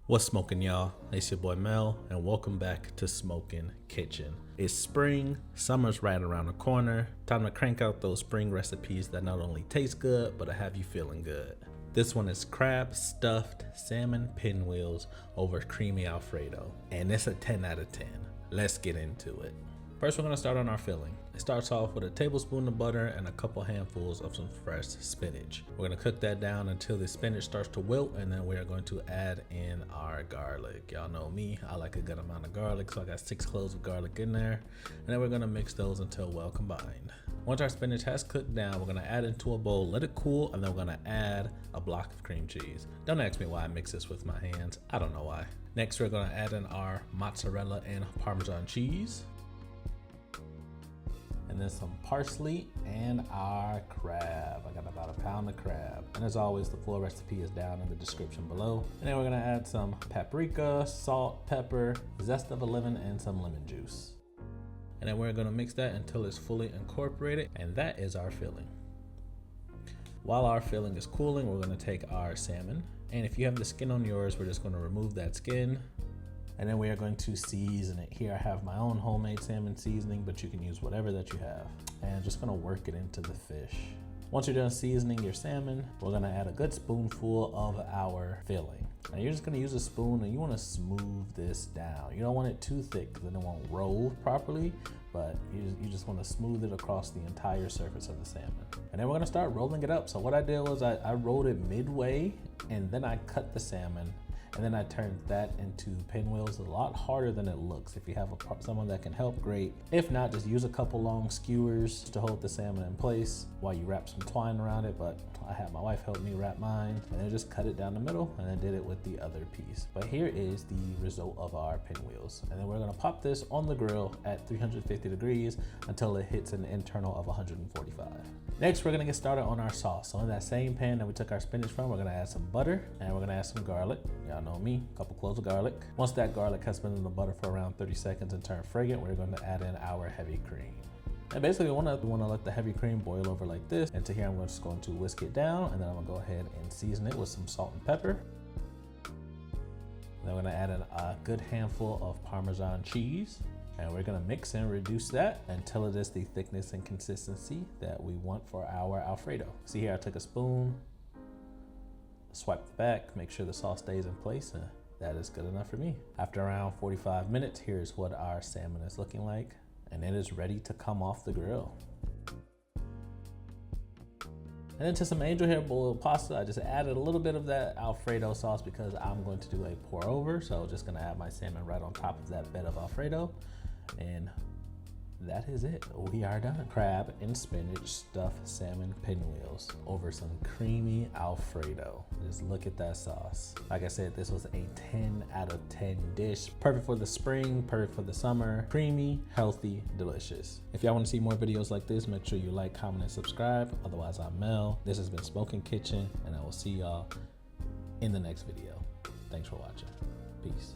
What's smoking, y'all? It's your boy Mel, and welcome back to Smokin'Kitchen. It's spring, summer's right around the corner. Time to crank out those spring recipes that not only taste good, but have you feeling good. This one is crab stuffed salmon pinwheels over creamy Alfredo, and it's a 10 out of 10. Let's get into it. First, we're gonna start on our filling. It starts off with a tablespoon of butter and a couple handfuls of some fresh spinach. We're gonna cook that down until the spinach starts to wilt, and then we are going to add in our garlic. Y'all know me, I like a good amount of garlic, so I got 6 cloves of garlic in there. And then we're gonna mix those until well combined. Once our spinach has cooked down, we're gonna add into a bowl, let it cool, and then we're gonna add a block of cream cheese. Don't ask me why I mix this with my hands, I don't know why. Next, we're gonna add in our mozzarella and Parmesan cheese. And then some parsley and our crab. I got about a pound of crab. And as always, the full recipe is down in the description below. And then we're gonna add some paprika, salt, pepper, zest of a lemon, and some lemon juice. And then we're gonna mix that until it's fully incorporated, and that is our filling. While our filling is cooling, we're gonna take our salmon. And if you have the skin on yours, we're just gonna remove that skin. And then we are going to season it. Here I have my own homemade salmon seasoning, but you can use whatever that you have. And just gonna work it into the fish. Once you're done seasoning your salmon, we're gonna add a good spoonful of our filling. Now you're just gonna use a spoon and you wanna smooth this down. You don't want it too thick because then it won't roll properly, but you just wanna smooth it across the entire surface of the salmon. And then we're gonna start rolling it up. So what I did was I rolled it midway, and then I cut the salmon, and then I turned that into pinwheels. A lot harder than it looks. If you have someone that can help, great. If not, just use a couple long skewers to hold the salmon in place while you wrap some twine around it. But I had my wife help me wrap mine, and then just cut it down the middle, and then did it with the other piece. But here is the result of our pinwheels. And then we're gonna pop this on the grill at 350 degrees until it hits an internal of 145. Next, we're gonna get started on our sauce. So in that same pan that we took our spinach from, we're gonna add some butter, and we're gonna add some garlic. Y'all know me, a couple cloves of garlic. Once that garlic has been in the butter for around 30 seconds and turned fragrant, we're gonna add in our heavy cream. And basically we wanna let the heavy cream boil over like this. And to here, I'm just going to whisk it down, and then I'm gonna go ahead and season it with some salt and pepper. Then we're gonna add in a good handful of Parmesan cheese. And we're gonna mix and reduce that until it is the thickness and consistency that we want for our Alfredo. See here, I took a spoon, swipe the back, make sure the sauce stays in place, and that is good enough for me. After around 45 minutes, here's what our salmon is looking like, and it is ready to come off the grill. And then to some angel hair boiled pasta, I just added a little bit of that Alfredo sauce because I'm going to do a pour over. So just gonna add my salmon right on top of that bed of Alfredo. And that is it, we are done. Crab and spinach stuffed salmon pinwheels over some creamy Alfredo. Just look at that sauce. Like I said, this was a 10 out of 10 dish. Perfect for the spring, perfect for the summer. Creamy, healthy, delicious. If y'all want to see more videos like this, make sure you like, comment, and subscribe. Otherwise, I'm Mel. This has been Smokin'Kitchen, and I will see y'all in the next video. Thanks for watching. Peace.